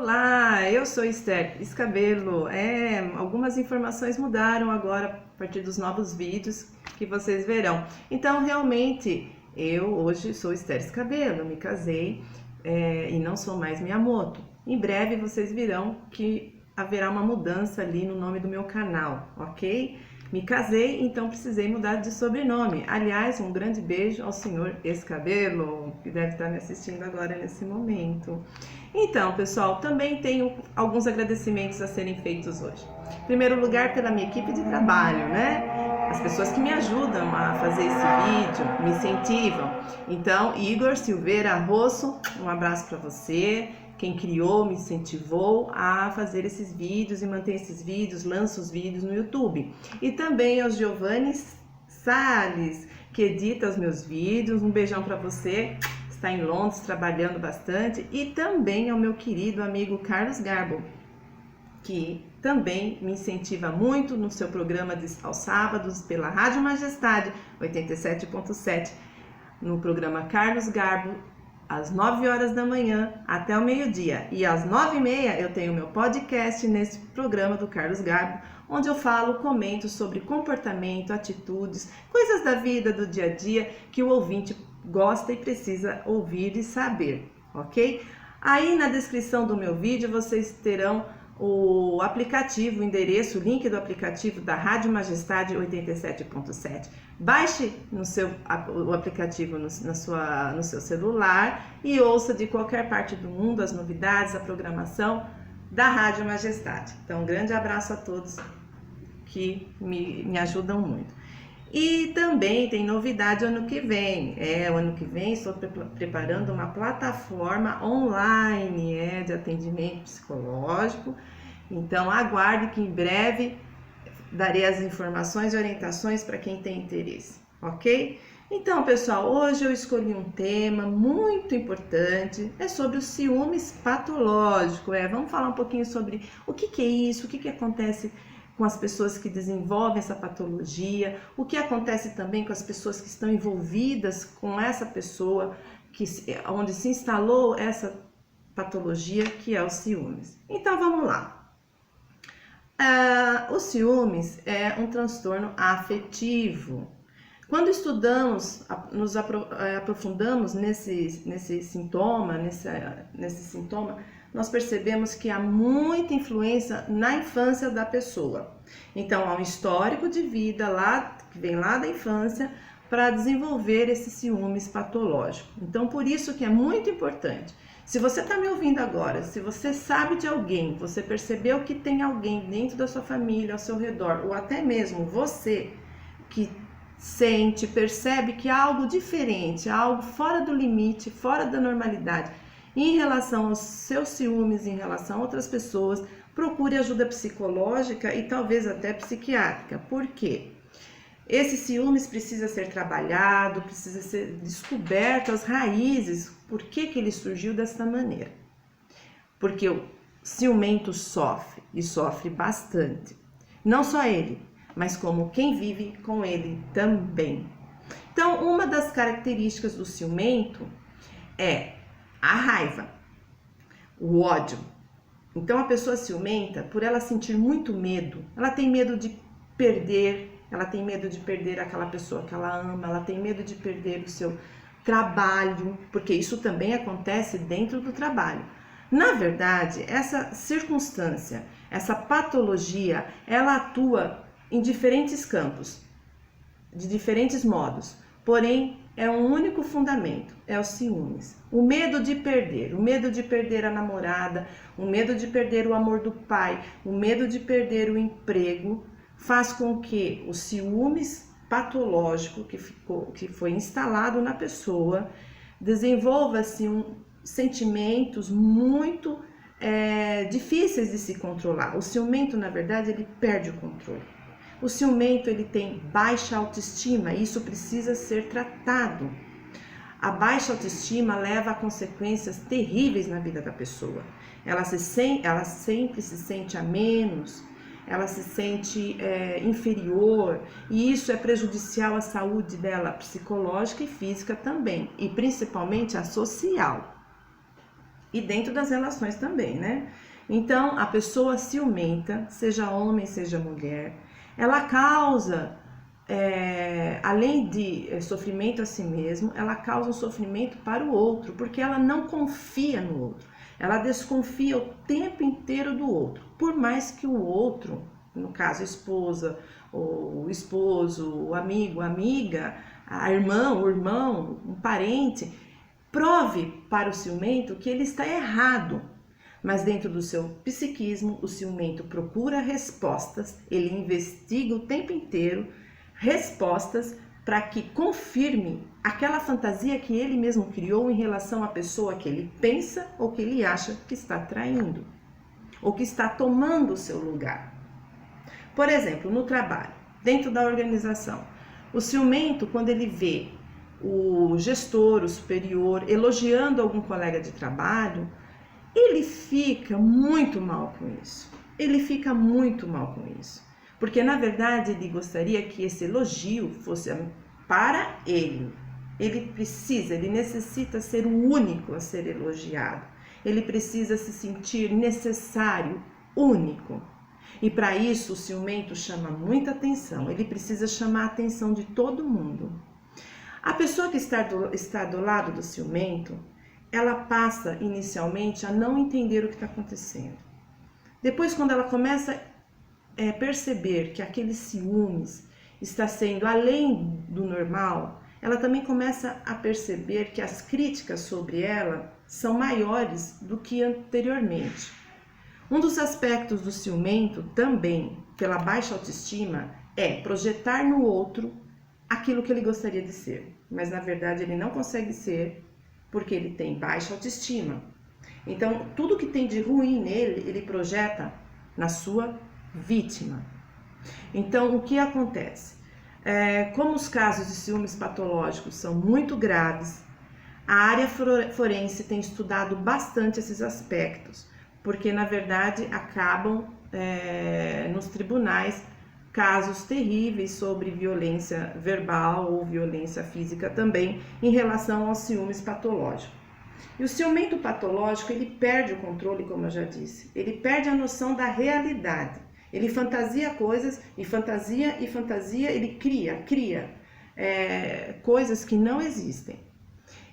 Olá, eu sou Esther Scabelo. Algumas informações mudaram agora a partir dos novos vídeos que vocês verão. Então, realmente, eu hoje sou Esther Scabelo, me casei e não sou mais Miyamoto. Em breve vocês verão que haverá uma mudança ali no nome do meu canal, ok? Me casei, então precisei mudar de sobrenome. Aliás, um grande beijo ao senhor Scabelo, que deve estar me assistindo agora nesse momento. Então, pessoal, também tenho alguns agradecimentos a serem feitos hoje. Em primeiro lugar, pela minha equipe de trabalho, né? As pessoas que me ajudam a fazer esse vídeo, me incentivam. Então, Igor Silveira Rosso, um abraço para você. Quem criou, me incentivou a fazer esses vídeos e manter esses vídeos, lança os vídeos no YouTube. E também ao Giovanni Salles, que edita os meus vídeos. Um beijão para você, está em Londres trabalhando bastante. E também ao meu querido amigo Carlos Garbo, que também me incentiva muito no seu programa aos sábados pela Rádio Majestade 87.7, no programa Carlos Garbo, às 9 horas da manhã até o meio-dia. E às 9h30 eu tenho meu podcast nesse programa do Carlos Garbo, onde eu falo, comento sobre comportamento, atitudes, coisas da vida, do dia a dia, que o ouvinte gosta e precisa ouvir e saber, ok? Aí na descrição do meu vídeo vocês terão o aplicativo, o endereço, o link do aplicativo da Rádio Majestade 87.7. Baixe o aplicativo no seu celular e ouça de qualquer parte do mundo as novidades, a programação da Rádio Majestade. Então, um grande abraço a todos que me ajudam muito. E também tem novidade ano que vem. O ano que vem estou preparando uma plataforma online de atendimento psicológico. Então aguarde que em breve darei as informações e orientações para quem tem interesse, ok? Então, pessoal, hoje eu escolhi um tema muito importante, é sobre o ciúmes patológico. Vamos falar um pouquinho sobre o que é isso, o que acontece com as pessoas que desenvolvem essa patologia, o que acontece também com as pessoas que estão envolvidas com essa pessoa, onde se instalou essa patologia, que é o ciúmes. Então vamos lá. O ciúmes é um transtorno afetivo. Quando estudamos, nos aprofundamos nesse sintoma, nós percebemos que há muita influência na infância da pessoa. Então, há um histórico de vida que vem lá da infância para desenvolver esse ciúmes patológico. Então, por isso que é muito importante. Se você está me ouvindo agora, se você sabe de alguém, você percebeu que tem alguém dentro da sua família, ao seu redor, ou até mesmo você que percebe que há algo diferente, algo fora do limite, fora da normalidade, em relação aos seus ciúmes, em relação a outras pessoas, procure ajuda psicológica e talvez até psiquiátrica. Por quê? Esse ciúmes precisa ser trabalhado, precisa ser descoberto as raízes, por que ele surgiu dessa maneira. Porque o ciumento sofre, e sofre bastante. Não só ele, mas como quem vive com ele também. Então, uma das características do ciumento é a raiva, o ódio. Então, a pessoa ciumenta, por ela sentir muito medo, ela tem medo de perder, ela tem medo de perder aquela pessoa que ela ama, ela tem medo de perder o seu trabalho, porque isso também acontece dentro do trabalho. Na verdade, essa circunstância, essa patologia, ela atua em diferentes campos, de diferentes modos, porém é um único fundamento, é o ciúmes. O medo de perder a namorada, o medo de perder o amor do pai, o medo de perder o emprego, faz com que o ciúmes patológico que foi instalado na pessoa desenvolva-se sentimentos muito difíceis de se controlar. O ciumento, na verdade, ele perde o controle. O ciumento, ele tem baixa autoestima e isso precisa ser tratado. A baixa autoestima leva a consequências terríveis na vida da pessoa. Ela sempre se sente a menos, ela se sente inferior e isso é prejudicial à saúde dela psicológica e física também, e principalmente a social. e dentro das relações também, né? Então, a pessoa ciumenta, seja homem, seja mulher, ela causa, além de sofrimento a si mesmo, ela causa um sofrimento para o outro, porque ela não confia no outro. Ela desconfia o tempo inteiro do outro, por mais que o outro, no caso a esposa, o esposo, o amigo, a amiga, a irmã, o irmão, um parente, prove para o ciumento que ele está errado. Mas dentro do seu psiquismo, o ciumento procura respostas, ele investiga o tempo inteiro respostas para que confirme aquela fantasia que ele mesmo criou em relação à pessoa que ele pensa ou que ele acha que está traindo, ou que está tomando o seu lugar. Por exemplo, no trabalho, dentro da organização, o ciumento, quando ele vê o gestor, o superior, elogiando algum colega de trabalho, ele fica muito mal com isso. Ele fica muito mal com isso. Porque, na verdade, ele gostaria que esse elogio fosse para ele. Ele necessita ser o único a ser elogiado. Ele precisa se sentir necessário, único. E para isso o ciumento chama muita atenção. Ele precisa chamar a atenção de todo mundo. A pessoa que está do lado do ciumento, ela passa inicialmente a não entender o que está acontecendo. Depois, quando ela começa a perceber que aquele ciúmes está sendo além do normal, ela também começa a perceber que as críticas sobre ela são maiores do que anteriormente. Um dos aspectos do ciumento, também pela baixa autoestima, é projetar no outro aquilo que ele gostaria de ser, mas na verdade ele não consegue ser porque ele tem baixa autoestima. Então, tudo que tem de ruim nele, ele projeta na sua vítima. Então, o que acontece? Como os casos de ciúmes patológicos são muito graves, a área forense tem estudado bastante esses aspectos, porque na verdade acabam nos tribunais casos terríveis sobre violência verbal ou violência física também em relação aos ciúmes patológicos. E o ciumento patológico, ele perde o controle, como eu já disse, ele perde a noção da realidade. Ele fantasia coisas e fantasia, ele cria coisas que não existem.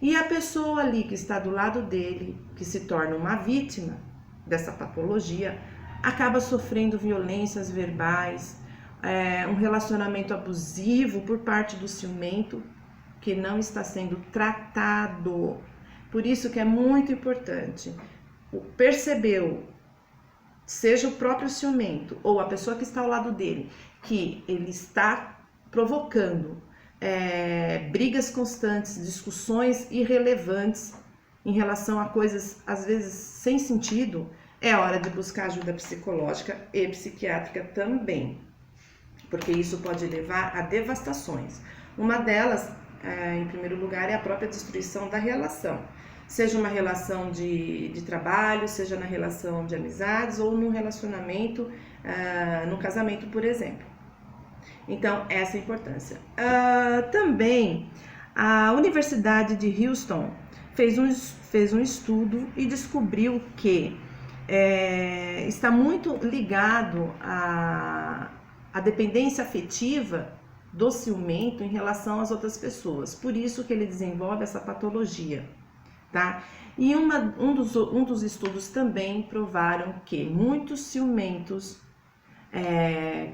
E a pessoa ali que está do lado dele, que se torna uma vítima dessa patologia, acaba sofrendo violências verbais, um relacionamento abusivo por parte do ciumento que não está sendo tratado. Por isso que é muito importante, percebeu, seja o próprio ciumento ou a pessoa que está ao lado dele, que ele está provocando brigas constantes, discussões irrelevantes em relação a coisas às vezes sem sentido, é hora de buscar ajuda psicológica e psiquiátrica também, porque isso pode levar a devastações. Uma delas, em primeiro lugar, é a própria destruição da relação, seja uma relação de trabalho, seja na relação de amizades ou num relacionamento, no casamento, por exemplo. Então, essa é a importância. Também, a Universidade de Houston fez um estudo e descobriu que está muito ligado à dependência afetiva do ciumento em relação às outras pessoas. Por isso que ele desenvolve essa patologia, tá? E um dos estudos também provaram que muitos ciumentos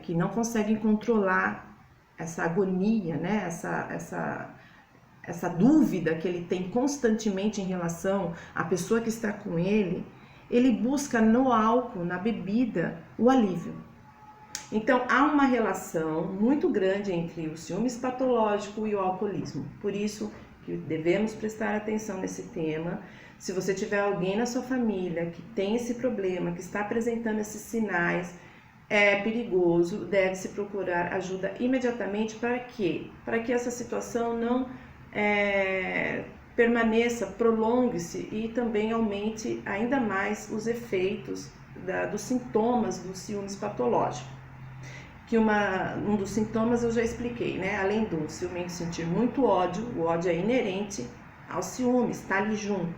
que não conseguem controlar essa agonia, né? Essa dúvida que ele tem constantemente em relação à pessoa que está com ele, ele busca no álcool, na bebida, o alívio. Então, há uma relação muito grande entre o ciúmes patológico e o alcoolismo. Por isso que devemos prestar atenção nesse tema. Se você tiver alguém na sua família que tem esse problema, que está apresentando esses sinais, é perigoso, deve-se procurar ajuda imediatamente. Para quê? Para que essa situação não permaneça, prolongue-se e também aumente ainda mais os efeitos dos sintomas do ciúmes patológico. Que um dos sintomas eu já expliquei, né? Além do ciumento sentir muito ódio, o ódio é inerente ao ciúmes, está ali junto.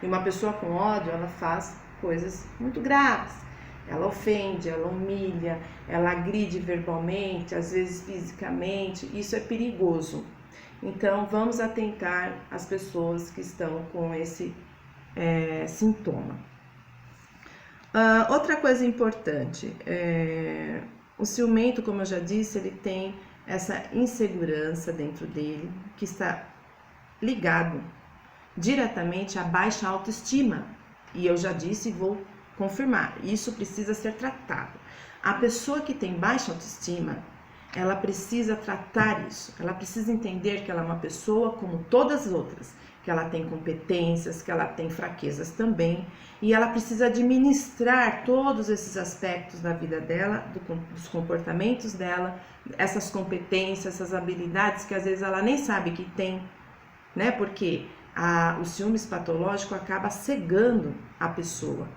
E uma pessoa com ódio, ela faz coisas muito graves. Ela ofende, ela humilha, ela agride verbalmente, às vezes fisicamente. Isso é perigoso. Então, vamos atentar às pessoas que estão com esse sintoma. Outra coisa importante, o ciumento, como eu já disse, ele tem essa insegurança dentro dele, que está ligado diretamente à baixa autoestima. E eu já disse e vou confirmar, isso precisa ser tratado. A pessoa que tem baixa autoestima, ela precisa tratar isso, ela precisa entender que ela é uma pessoa como todas as outras, que ela tem competências, que ela tem fraquezas também, e ela precisa administrar todos esses aspectos da vida dela, dos comportamentos dela, essas competências, essas habilidades que às vezes ela nem sabe que tem, né? Porque o ciúmes patológico acaba cegando a pessoa,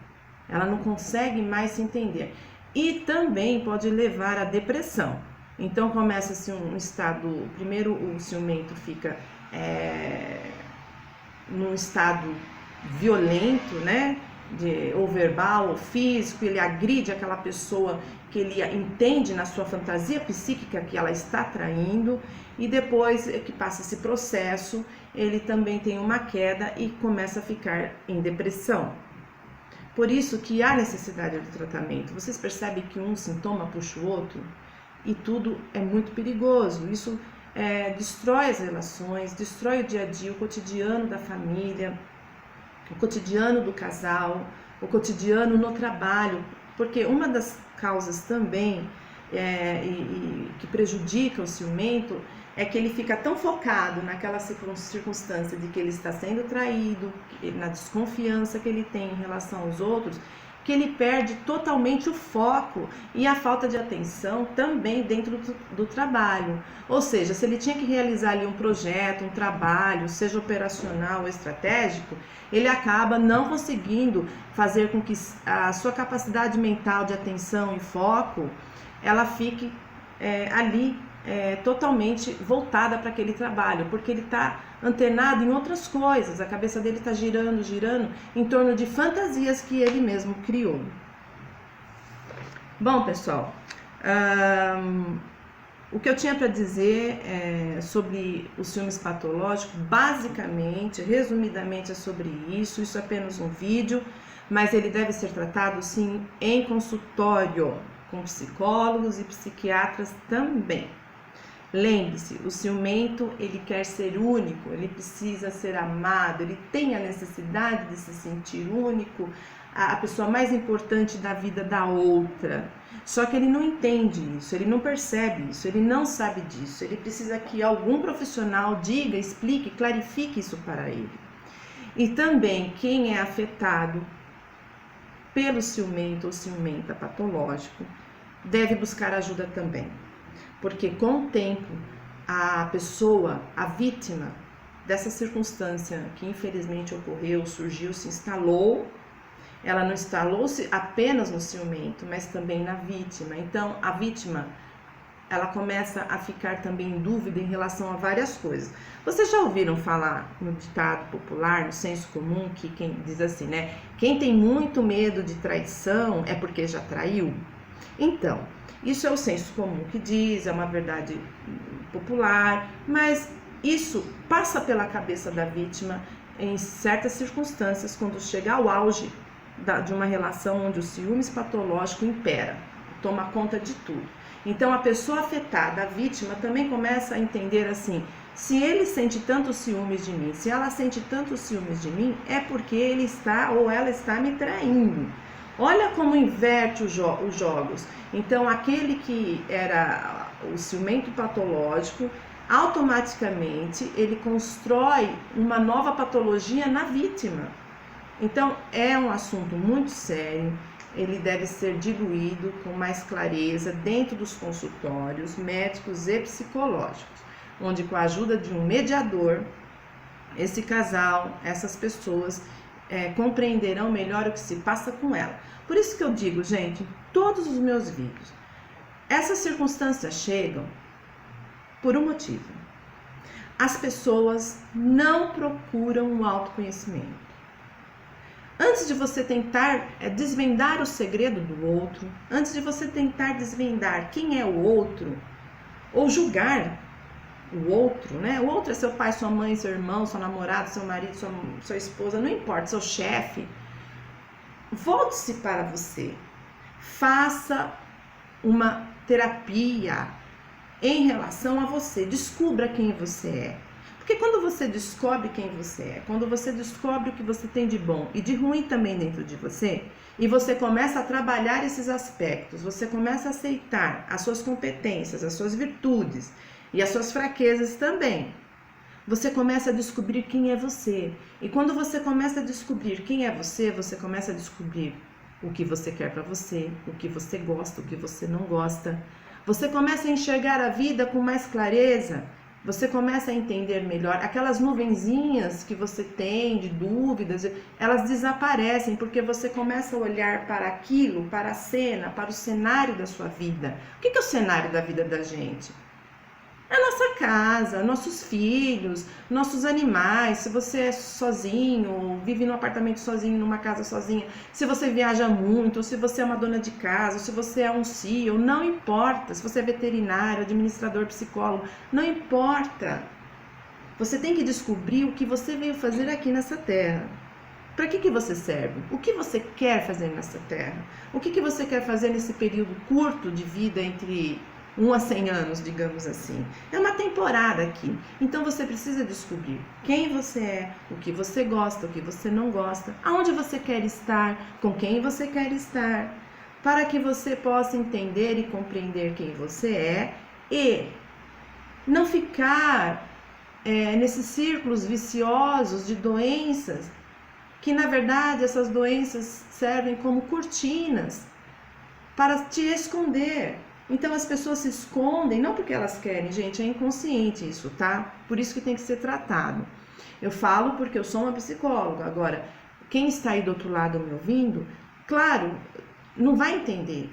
ela não consegue mais se entender, e também pode levar à depressão. Então começa-se um estado, primeiro o ciumento fica num estado violento, né, ou verbal ou físico, ele agride aquela pessoa que ele entende na sua fantasia psíquica que ela está traindo, e depois que passa esse processo, ele também tem uma queda e começa a ficar em depressão. Por isso que há necessidade do tratamento. Vocês percebem que um sintoma puxa o outro? E tudo é muito perigoso. Isso destrói as relações, destrói o dia a dia, o cotidiano da família, o cotidiano do casal, o cotidiano no trabalho. Porque uma das causas também que prejudica o ciumento é que ele fica tão focado naquela circunstância de que ele está sendo traído, na desconfiança que ele tem em relação aos outros, que ele perde totalmente o foco e a falta de atenção também dentro do trabalho. Ou seja, se ele tinha que realizar ali um projeto, um trabalho, seja operacional ou estratégico, ele acaba não conseguindo fazer com que a sua capacidade mental de atenção e foco, ela fique ali totalmente voltada para aquele trabalho, porque ele está antenado em outras coisas, a cabeça dele está girando em torno de fantasias que ele mesmo criou. Bom, pessoal, o que eu tinha para dizer sobre o ciúmes patológico, basicamente, resumidamente, é sobre isso. Isso é apenas um vídeo, mas ele deve ser tratado sim em consultório, com psicólogos e psiquiatras também. Lembre-se, o ciumento, ele quer ser único, ele precisa ser amado, ele tem a necessidade de se sentir único, a pessoa mais importante da vida da outra. Só que ele não entende isso, ele não percebe isso, ele não sabe disso. Ele precisa que algum profissional diga, explique, clarifique isso para ele. E também quem é afetado pelo ciumento ou ciumenta patológico deve buscar ajuda também. Porque com o tempo, a pessoa, a vítima dessa circunstância que infelizmente ocorreu, surgiu, se instalou, ela não instalou-se apenas no ciumento, mas também na vítima. Então, a vítima, ela começa a ficar também em dúvida em relação a várias coisas. Vocês já ouviram falar no ditado popular, no senso comum, que quem diz assim, né? Quem tem muito medo de traição é porque já traiu? Então, isso é o senso comum que diz, é uma verdade popular, mas isso passa pela cabeça da vítima em certas circunstâncias, quando chega ao auge de uma relação onde o ciúmes patológico impera, toma conta de tudo. Então a pessoa afetada, a vítima, também começa a entender assim, se ele sente tanto ciúmes de mim, se ela sente tanto ciúmes de mim, é porque ele está ou ela está me traindo. Olha como inverte os jogos. Então, aquele que era o ciumento patológico, automaticamente ele constrói uma nova patologia na vítima. Então, é um assunto muito sério, ele deve ser diluído com mais clareza dentro dos consultórios médicos e psicológicos, onde com a ajuda de um mediador, esse casal, essas pessoas compreenderão melhor o que se passa com ela. Por isso que eu digo, gente, em todos os meus vídeos, essas circunstâncias chegam por um motivo. As pessoas não procuram o autoconhecimento. Antes de você tentar desvendar o segredo do outro, antes de você tentar desvendar quem é o outro, ou julgar o outro, né? O outro é seu pai, sua mãe, seu irmão, seu namorado, seu marido, sua esposa, não importa, seu chefe. Volte-se para você. Faça uma terapia em relação a você. Descubra quem você é. Porque quando você descobre quem você é, quando você descobre o que você tem de bom e de ruim também dentro de você, e você começa a trabalhar esses aspectos, você começa a aceitar as suas competências, as suas virtudes e as suas fraquezas também, você começa a descobrir quem é você. E quando você começa a descobrir quem é você começa a descobrir o que você quer para você, o que você gosta, o que você não gosta. Você começa a enxergar a vida com mais clareza. Você começa a entender melhor. Aquelas nuvenzinhas que você tem de dúvidas, elas desaparecem porque você começa a olhar para aquilo, para a cena, para o cenário da sua vida. O que é o cenário da vida da gente? É a nossa casa, nossos filhos, nossos animais. Se você é sozinho, vive num apartamento sozinho, numa casa sozinha, se você viaja muito, se você é uma dona de casa, se você é um CEO, não importa. Se você é veterinário, administrador, psicólogo, não importa. Você tem que descobrir o que você veio fazer aqui nessa terra. Para que você serve? O que você quer fazer nessa terra? O que você quer fazer nesse período curto de vida entre 1 a 100 anos, digamos assim. É uma temporada aqui. Então você precisa descobrir quem você é, o que você gosta, o que você não gosta, aonde você quer estar, com quem você quer estar, para que você possa entender e compreender quem você é e não ficar nesses círculos viciosos de doenças, que na verdade essas doenças servem como cortinas para te esconder. Então as pessoas se escondem, não porque elas querem, gente, é inconsciente isso, tá? Por isso que tem que ser tratado. Eu falo porque eu sou uma psicóloga. Agora, quem está aí do outro lado me ouvindo, claro, não vai entender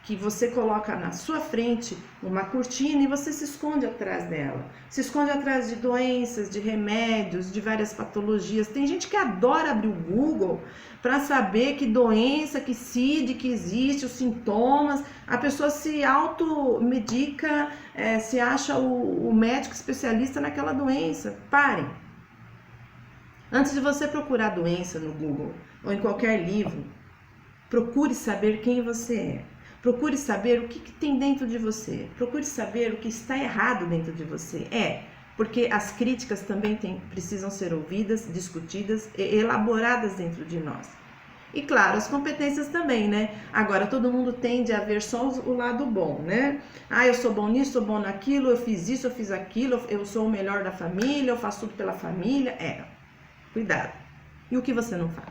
que você coloca na sua frente uma cortina e você se esconde atrás dela. Se esconde atrás de doenças, de remédios, de várias patologias. Tem gente que adora abrir o Google para saber que doença, que CID, que existe, os sintomas. A pessoa se automedica, se acha o médico especialista naquela doença. Parem. Antes de você procurar doença no Google ou em qualquer livro, procure saber quem você é. Procure saber o que tem dentro de você. Procure saber o que está errado dentro de você. Porque as críticas também precisam ser ouvidas, discutidas e elaboradas dentro de nós. E claro, as competências também, né? Agora, todo mundo tende a ver só o lado bom, né? Eu sou bom nisso, sou bom naquilo, eu fiz isso, eu fiz aquilo, eu sou o melhor da família, eu faço tudo pela família. Cuidado. E o que você não faz?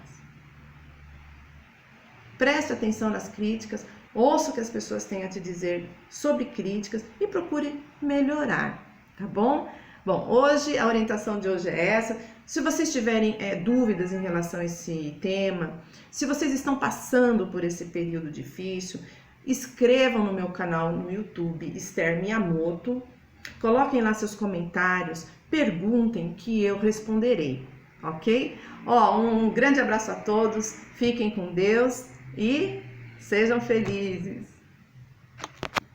Preste atenção nas críticas, ouça o que as pessoas têm a te dizer sobre críticas e procure melhorar, tá bom? Bom, hoje, a orientação de hoje é essa. Se vocês tiverem dúvidas em relação a esse tema, se vocês estão passando por esse período difícil, inscrevam no meu canal no YouTube, Esther Miyamoto, coloquem lá seus comentários, perguntem que eu responderei, ok? Um grande abraço a todos, fiquem com Deus e sejam felizes!